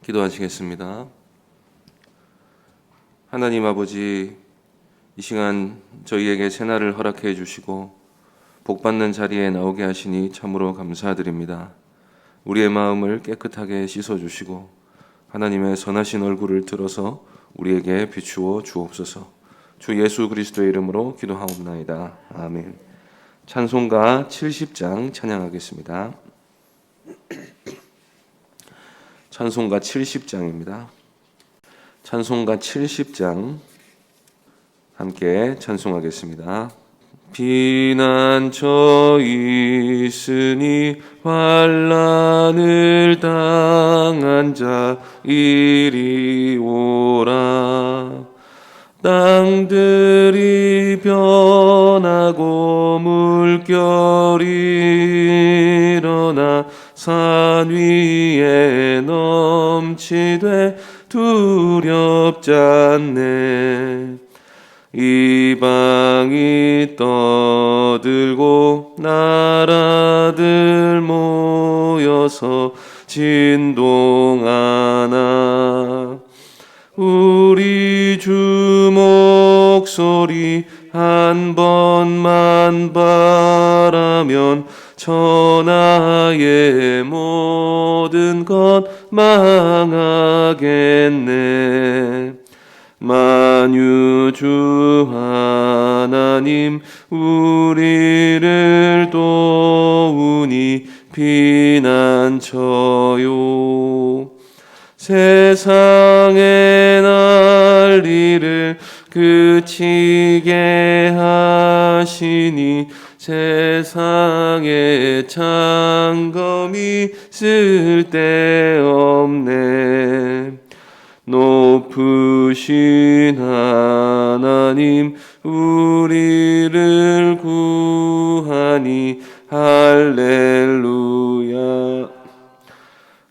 기도하시겠습니다. 하나님 아버지, 이 시간 저희에게 새날을 허락해 주시고 복받는 자리에 나오게 하시니 참으로 감사드립니다. 우리의 마음을 깨끗하게 씻어주시고 하나님의 선하신 얼굴을 들어서 우리에게 비추어 주옵소서. 주 예수 그리스도의 이름으로 기도하옵나이다. 아멘. 찬송가 70장 찬양하겠습니다. 찬송가 70장입니다. 찬송가 70장 함께 찬송하겠습니다. 피난처 있으니 환난을 당한 자 이리 오라. 땅들이 변하고 물결이 일어나 산 위에 넘치되 두렵지 않네. 이방이 떠들고 나라들 모여서 진동하나 우리 주 목소리 한 번만 바라면 천하의 모든 것 망하겠네. 만유주 하나님 우리를 도우니 피난처요. 세상의 난리를 그치게 하시니 세상에 창검이 쓸데없네. 높으신 하나님 우리를 구하니 할렐루야.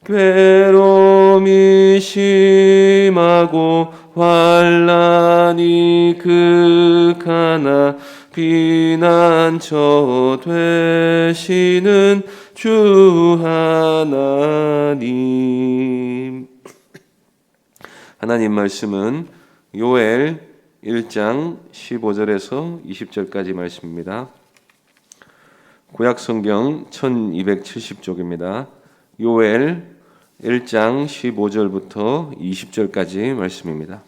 괴로움이 심하고 환난이 극하나 피난처 되시는 주 하나님. 하나님 말씀은 요엘 1장 15절에서 20절까지 말씀입니다. 구약성경 1270쪽입니다. 요엘 1장 15절부터 20절까지 말씀입니다.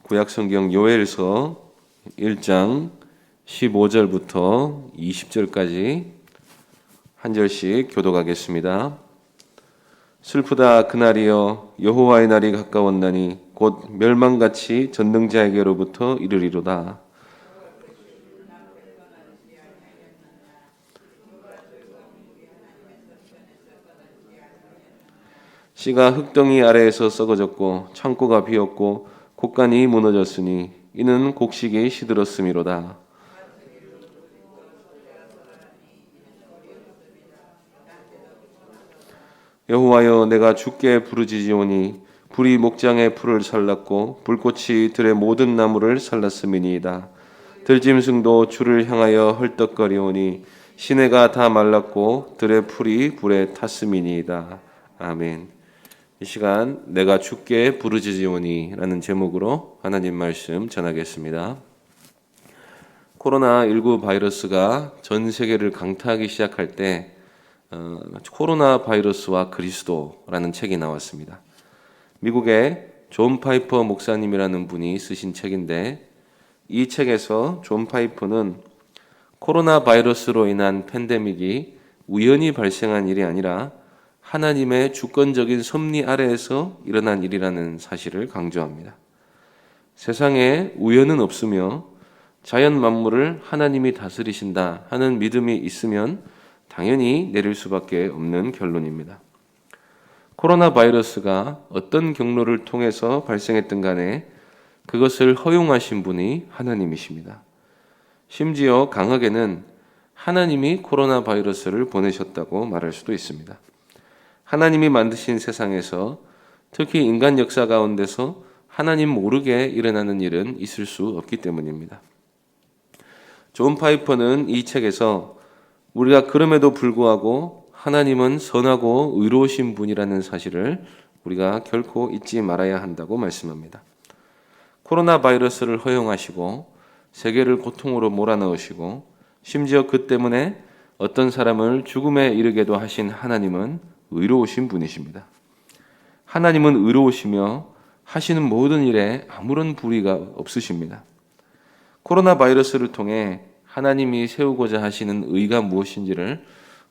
구약성경 요엘서 1장 15절부터 20절까지 한 절씩 교독하겠습니다. 슬프다 그날이여, 여호와의 날이 가까웠나니 곧 멸망같이 전능자에게로부터 이르리로다. 씨가 흙덩이 아래에서 썩어졌고 창고가 비었고 곡간이 무너졌으니 이는 곡식이 시들었음이로다. 여호와여, 내가 주께 부르짖으오니 불이 목장의 풀을 살랐고 불꽃이 들의 모든 나무를 살랐음이니이다. 들짐승도 주를 향하여 헐떡거리오니 시내가 다 말랐고 들의 풀이 불에 탔음이니이다. 아멘. 이 시간 내가 주께 부르짖으오니 라는 제목으로 하나님 말씀 전하겠습니다. 코로나19 바이러스가 전 세계를 강타하기 시작할 때 코로나 바이러스와 그리스도라는 책이 나왔습니다. 미국의 존 파이퍼 목사님이라는 분이 쓰신 책인데, 이 책에서 존 파이퍼는 코로나 바이러스로 인한 팬데믹이 우연히 발생한 일이 아니라 하나님의 주권적인 섭리 아래에서 일어난 일이라는 사실을 강조합니다. 세상에 우연은 없으며 자연 만물을 하나님이 다스리신다 하는 믿음이 있으면 당연히 내릴 수밖에 없는 결론입니다. 코로나 바이러스가 어떤 경로를 통해서 발생했든 간에 그것을 허용하신 분이 하나님이십니다. 심지어 강하게는 하나님이 코로나 바이러스를 보내셨다고 말할 수도 있습니다. 하나님이 만드신 세상에서 특히 인간 역사 가운데서 하나님 모르게 일어나는 일은 있을 수 없기 때문입니다. 존 파이퍼는 이 책에서 우리가 그럼에도 불구하고 하나님은 선하고 의로우신 분이라는 사실을 우리가 결코 잊지 말아야 한다고 말씀합니다. 코로나 바이러스를 허용하시고 세계를 고통으로 몰아넣으시고 심지어 그 때문에 어떤 사람을 죽음에 이르게도 하신 하나님은 의로우신 분이십니다. 하나님은 의로우시며 하시는 모든 일에 아무런 불의가 없으십니다. 코로나 바이러스를 통해 하나님이 세우고자 하시는 의가 무엇인지를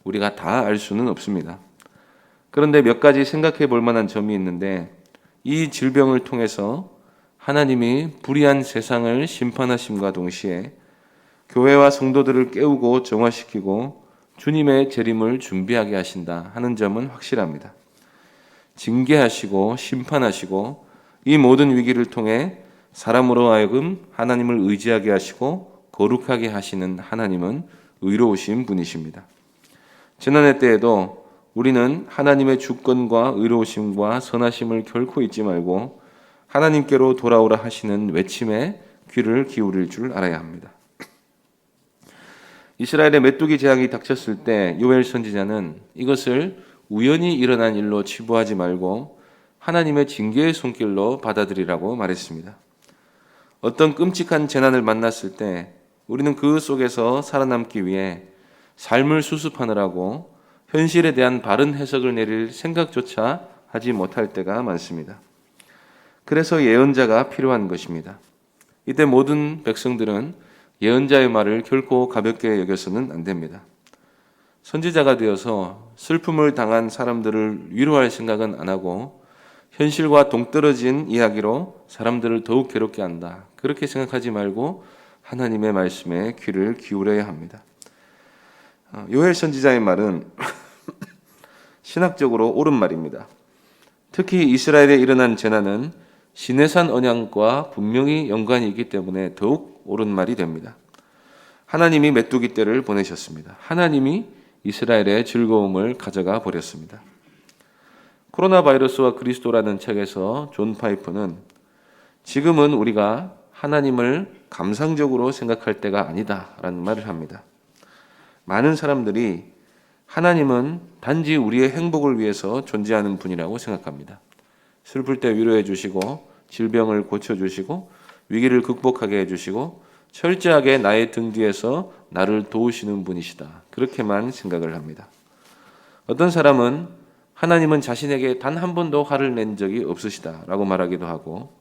우리가 다 알 수는 없습니다. 그런데 몇 가지 생각해 볼 만한 점이 있는데, 이 질병을 통해서 하나님이 불의한 세상을 심판하심과 동시에 교회와 성도들을 깨우고 정화시키고 주님의 재림을 준비하게 하신다 하는 점은 확실합니다. 징계하시고 심판하시고 이 모든 위기를 통해 사람으로 하여금 하나님을 의지하게 하시고 거룩하게 하시는 하나님은 의로우신 분이십니다. 지난해 때에도 우리는 하나님의 주권과 의로우심과 선하심을 결코 잊지 말고 하나님께로 돌아오라 하시는 외침에 귀를 기울일 줄 알아야 합니다. 이스라엘의 메뚜기 재앙이 닥쳤을 때 요엘 선지자는 이것을 우연히 일어난 일로 치부하지 말고 하나님의 징계의 손길로 받아들이라고 말했습니다. 어떤 끔찍한 재난을 만났을 때 우리는 그 속에서 살아남기 위해 삶을 수습하느라고 현실에 대한 바른 해석을 내릴 생각조차 하지 못할 때가 많습니다. 그래서 예언자가 필요한 것입니다. 이때 모든 백성들은 예언자의 말을 결코 가볍게 여겨서는 안 됩니다. 선지자가 되어서 슬픔을 당한 사람들을 위로할 생각은 안 하고 현실과 동떨어진 이야기로 사람들을 더욱 괴롭게 한다, 그렇게 생각하지 말고 하나님의 말씀에 귀를 기울여야 합니다. 요엘 선지자의 말은 신학적으로 옳은 말입니다. 특히 이스라엘에 일어난 재난은 시내산 언약과 분명히 연관이 있기 때문에 더욱 옳은 말이 됩니다. 하나님이 메뚜기 떼를 보내셨습니다. 하나님이 이스라엘의 즐거움을 가져가 버렸습니다. 코로나 바이러스와 그리스도라는 책에서 존 파이퍼는 지금은 우리가 하나님을 감상적으로 생각할 때가 아니다라는 말을 합니다. 많은 사람들이 하나님은 단지 우리의 행복을 위해서 존재하는 분이라고 생각합니다. 슬플 때 위로해 주시고 질병을 고쳐주시고 위기를 극복하게 해주시고 철저하게 나의 등 뒤에서 나를 도우시는 분이시다, 그렇게만 생각을 합니다. 어떤 사람은 하나님은 자신에게 단 한 번도 화를 낸 적이 없으시다 라고 말하기도 하고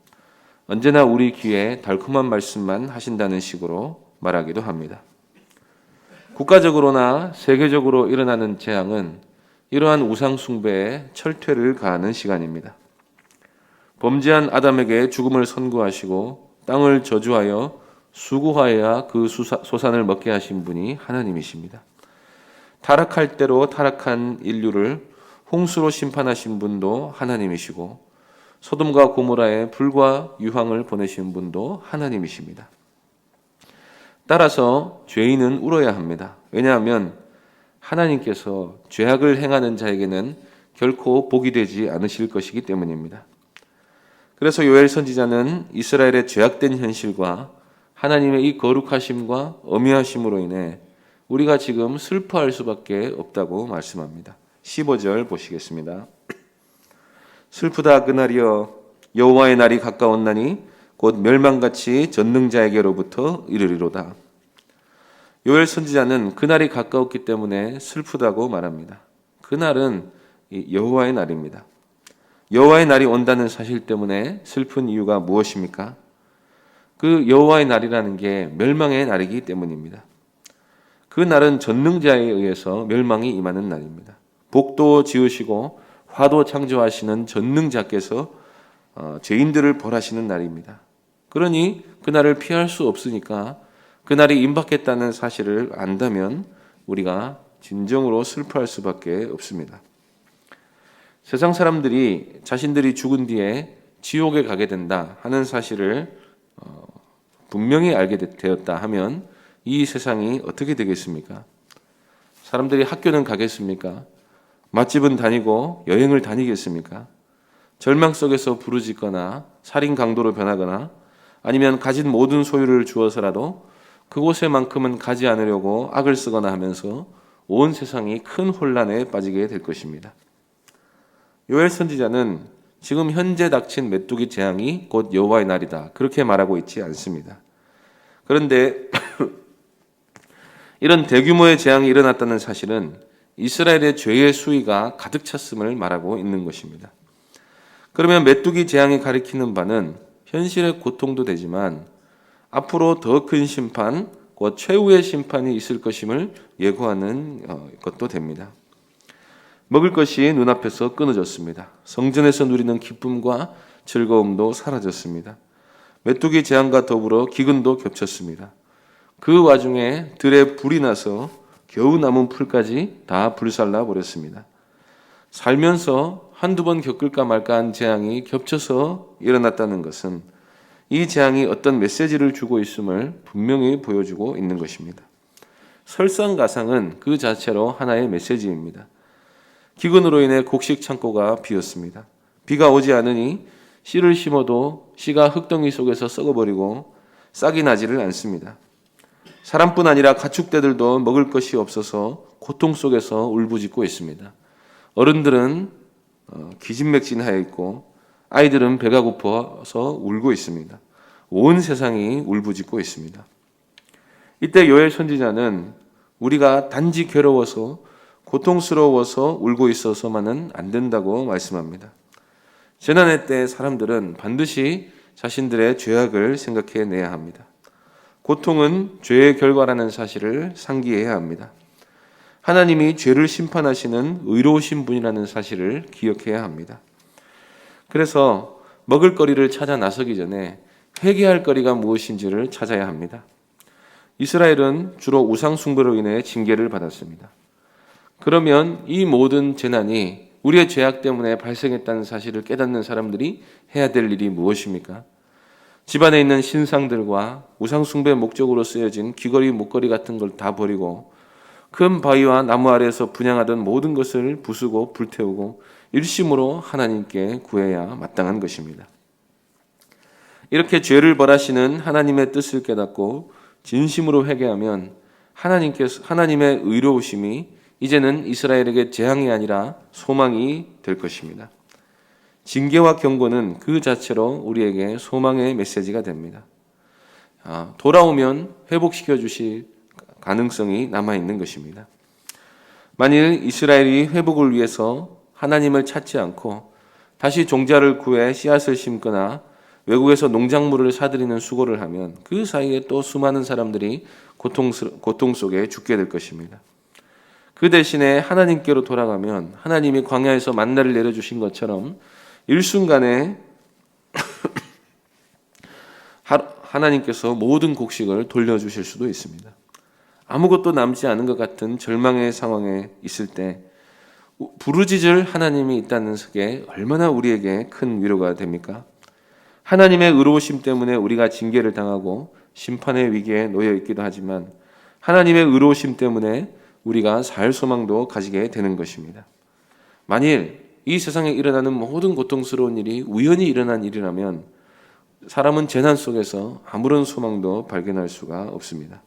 언제나 우리 귀에 달콤한 말씀만 하신다는 식으로 말하기도 합니다. 국가적으로나 세계적으로 일어나는 재앙은 이러한 우상 숭배에 철퇴를 가하는 시간입니다. 범죄한 아담에게 죽음을 선고하시고 땅을 저주하여 수고하여야 그 소산을 먹게 하신 분이 하나님이십니다. 타락할 대로 타락한 인류를 홍수로 심판하신 분도 하나님이시고 소돔과 고모라에 불과 유황을 보내신 분도 하나님이십니다. 따라서 죄인은 울어야 합니다. 왜냐하면 하나님께서 죄악을 행하는 자에게는 결코 복이 되지 않으실 것이기 때문입니다. 그래서 요엘 선지자는 이스라엘의 죄악된 현실과 하나님의 이 거룩하심과 엄위하심으로 인해 우리가 지금 슬퍼할 수밖에 없다고 말씀합니다. 15절 보시겠습니다. 슬프다 그날이여, 여호와의 날이 가까웠나니 곧 멸망같이 전능자에게로부터 이르리로다. 요엘 선지자는 그날이 가까웠기 때문에 슬프다고 말합니다. 그날은 여호와의 날입니다. 여호와의 날이 온다는 사실 때문에 슬픈 이유가 무엇입니까? 그 여호와의 날이라는 게 멸망의 날이기 때문입니다. 그 날은 전능자에 의해서 멸망이 임하는 날입니다. 복도 지으시고 화도 창조하시는 전능자께서 죄인들을 벌하시는 날입니다. 그러니 그날을 피할 수 없으니까 그날이 임박했다는 사실을 안다면 우리가 진정으로 슬퍼할 수밖에 없습니다. 세상 사람들이 자신들이 죽은 뒤에 지옥에 가게 된다 하는 사실을 분명히 알게 되었다 하면 이 세상이 어떻게 되겠습니까? 사람들이 학교는 가겠습니까? 맛집은 다니고 여행을 다니겠습니까? 절망 속에서 부르짖거나 살인 강도로 변하거나 아니면 가진 모든 소유를 주어서라도 그곳에만큼은 가지 않으려고 악을 쓰거나 하면서 온 세상이 큰 혼란에 빠지게 될 것입니다. 요엘 선지자는 지금 현재 닥친 메뚜기 재앙이 곧 여호와의 날이다, 그렇게 말하고 있지 않습니다. 그런데 이런 대규모의 재앙이 일어났다는 사실은 이스라엘의 죄의 수위가 가득 찼음을 말하고 있는 것입니다. 그러면 메뚜기 재앙이 가리키는 바는 현실의 고통도 되지만 앞으로 더 큰 심판, 곧 최후의 심판이 있을 것임을 예고하는 것도 됩니다. 먹을 것이 눈앞에서 끊어졌습니다. 성전에서 누리는 기쁨과 즐거움도 사라졌습니다. 메뚜기 재앙과 더불어 기근도 겹쳤습니다. 그 와중에 들에 불이 나서 겨우 남은 풀까지 다 불살라 버렸습니다. 살면서 한두 번 겪을까 말까한 재앙이 겹쳐서 일어났다는 것은 이 재앙이 어떤 메시지를 주고 있음을 분명히 보여주고 있는 것입니다. 설상가상은 그 자체로 하나의 메시지입니다. 기근으로 인해 곡식 창고가 비었습니다. 비가 오지 않으니 씨를 심어도 씨가 흙덩이 속에서 썩어버리고 싹이 나지를 않습니다. 사람뿐 아니라 가축대들도 먹을 것이 없어서 고통 속에서 울부짖고 있습니다. 어른들은 기진맥진하여 있고 아이들은 배가 고파서 울고 있습니다. 온 세상이 울부짖고 있습니다. 이때 요엘 선지자는 우리가 단지 괴로워서 고통스러워서 울고 있어서만은 안 된다고 말씀합니다. 재난의 때 사람들은 반드시 자신들의 죄악을 생각해내야 합니다. 고통은 죄의 결과라는 사실을 상기해야 합니다. 하나님이 죄를 심판하시는 의로우신 분이라는 사실을 기억해야 합니다. 그래서 먹을 거리를 찾아 나서기 전에 회개할 거리가 무엇인지를 찾아야 합니다. 이스라엘은 주로 우상 숭배로 인해 징계를 받았습니다. 그러면 이 모든 재난이 우리의 죄악 때문에 발생했다는 사실을 깨닫는 사람들이 해야 될 일이 무엇입니까? 집안에 있는 신상들과 우상 숭배 목적으로 쓰여진 귀걸이, 목걸이 같은 걸 다 버리고 큰 바위와 나무 아래에서 분향하던 모든 것을 부수고 불태우고 일심으로 하나님께 구해야 마땅한 것입니다. 이렇게 죄를 벌하시는 하나님의 뜻을 깨닫고 진심으로 회개하면 하나님의 의로우심이 이제는 이스라엘에게 재앙이 아니라 소망이 될 것입니다. 징계와 경고는 그 자체로 우리에게 소망의 메시지가 됩니다. 돌아오면 회복시켜 주실 가능성이 남아있는 것입니다. 만일 이스라엘이 회복을 위해서 하나님을 찾지 않고 다시 종자를 구해 씨앗을 심거나 외국에서 농작물을 사들이는 수고를 하면 그 사이에 또 수많은 사람들이 고통 속에 죽게 될 것입니다. 그 대신에 하나님께로 돌아가면 하나님이 광야에서 만나를 내려주신 것처럼 일순간에 하나님께서 모든 곡식을 돌려주실 수도 있습니다. 아무것도 남지 않은 것 같은 절망의 상황에 있을 때 부르짖을 하나님이 있다는 게 얼마나 우리에게 큰 위로가 됩니까? 하나님의 의로우심 때문에 우리가 징계를 당하고 심판의 위기에 놓여 있기도 하지만 하나님의 의로우심 때문에 우리가 살 소망도 가지게 되는 것입니다. 만일 이 세상에 일어나는 모든 고통스러운 일이 우연히 일어난 일이라면 사람은 재난 속에서 아무런 소망도 발견할 수가 없습니다.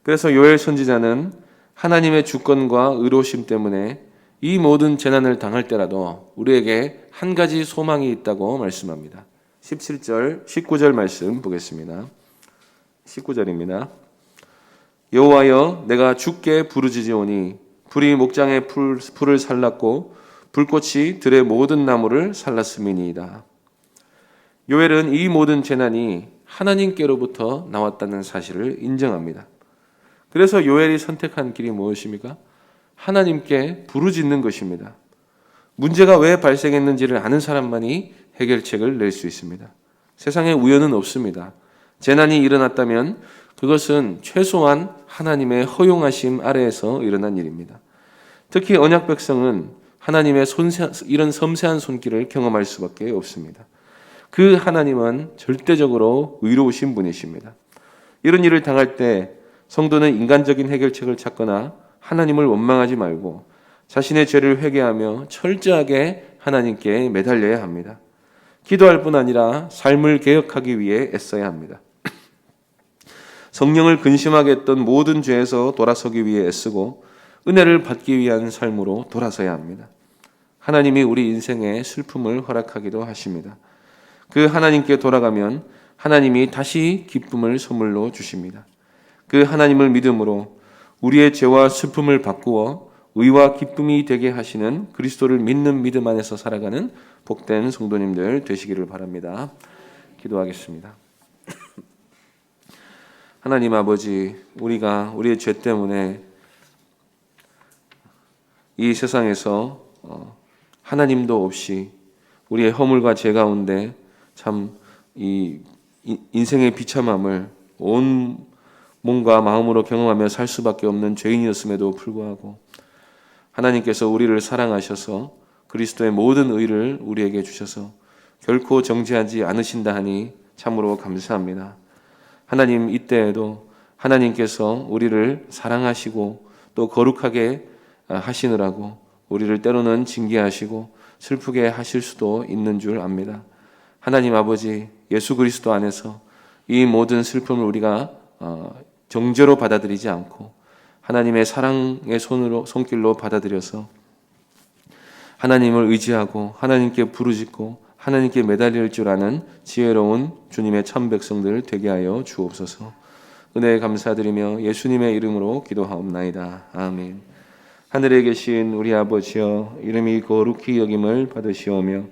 그래서 요엘 선지자는 하나님의 주권과 의로우심 때문에 이 모든 재난을 당할 때라도 우리에게 한 가지 소망이 있다고 말씀합니다. 17절, 19절 말씀 보겠습니다. 19절입니다. 여호와여, 내가 주께 부르짖으오니 불이 목장의 풀을 살랐고 불꽃이 들의 모든 나무를 살랐음이니이다. 요엘은 이 모든 재난이 하나님께로부터 나왔다는 사실을 인정합니다. 그래서 요엘이 선택한 길이 무엇입니까? 하나님께 부르짖는 것입니다. 문제가 왜 발생했는지를 아는 사람만이 해결책을 낼 수 있습니다. 세상에 우연은 없습니다. 재난이 일어났다면 그것은 최소한 하나님의 허용하심 아래에서 일어난 일입니다. 특히 언약 백성은 하나님의 이런 섬세한 손길을 경험할 수밖에 없습니다. 그 하나님은 절대적으로 의로우신 분이십니다. 이런 일을 당할 때 성도는 인간적인 해결책을 찾거나 하나님을 원망하지 말고 자신의 죄를 회개하며 철저하게 하나님께 매달려야 합니다. 기도할 뿐 아니라 삶을 개혁하기 위해 애써야 합니다. 성령을 근심하게 했던 모든 죄에서 돌아서기 위해 애쓰고 은혜를 받기 위한 삶으로 돌아서야 합니다. 하나님이 우리 인생에 슬픔을 허락하기도 하십니다. 그 하나님께 돌아가면 하나님이 다시 기쁨을 선물로 주십니다. 그 하나님을 믿음으로 우리의 죄와 슬픔을 바꾸어 의와 기쁨이 되게 하시는 그리스도를 믿는 믿음 안에서 살아가는 복된 성도님들 되시기를 바랍니다. 기도하겠습니다. 하나님 아버지, 우리가 우리의 죄 때문에 이 세상에서 하나님도 없이 우리의 허물과 죄 가운데 참 이 인생의 비참함을 온 몸과 마음으로 경험하며 살 수밖에 없는 죄인이었음에도 불구하고 하나님께서 우리를 사랑하셔서 그리스도의 모든 의를 우리에게 주셔서 결코 정죄하지 않으신다 하니 참으로 감사합니다. 하나님, 이때에도 하나님께서 우리를 사랑하시고 또 거룩하게 하시느라고 우리를 때로는 징계하시고 슬프게 하실 수도 있는 줄 압니다. 하나님 아버지, 예수 그리스도 안에서 이 모든 슬픔을 우리가 정죄로 받아들이지 않고 하나님의 사랑의 손길로 받아들여서 하나님을 의지하고 하나님께 부르짖고 하나님께 매달릴 줄 아는 지혜로운 주님의 참 백성들 되게 하여 주옵소서. 은혜에 감사드리며 예수님의 이름으로 기도하옵나이다. 아멘. 하늘에 계신 우리 아버지여, 이름이 거룩히 여김을 받으시오며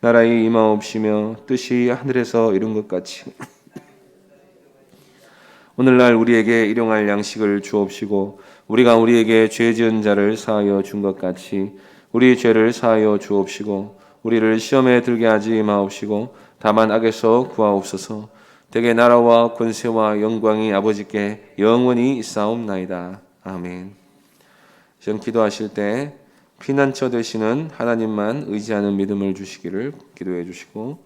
나라의 임하옵시며 뜻이 하늘에서 이룬 것 같이 오늘날 우리에게 일용할 양식을 주옵시고 우리가 우리에게 죄 지은 자를 사하여 준 것 같이 우리 죄를 사하여 주옵시고 우리를 시험에 들게 하지 마옵시고 다만 악에서 구하옵소서. 대개 나라와 권세와 영광이 아버지께 영원히 있사옵나이다. 아멘. 지금 기도하실 때 피난처 되시는 하나님만 의지하는 믿음을 주시기를 기도해 주시고,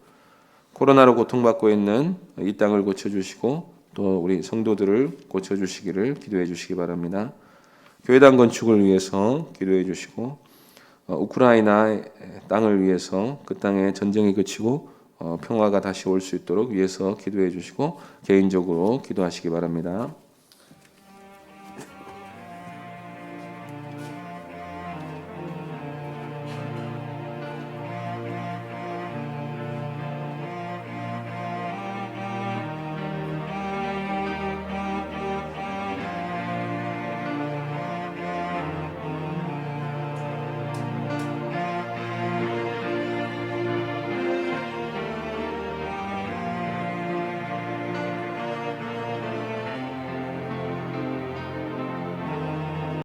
코로나로 고통받고 있는 이 땅을 고쳐주시고 또 우리 성도들을 고쳐주시기를 기도해 주시기 바랍니다. 교회당 건축을 위해서 기도해 주시고, 우크라이나 땅을 위해서 그 땅에 전쟁이 그치고 평화가 다시 올 수 있도록 위해서 기도해 주시고 개인적으로 기도하시기 바랍니다.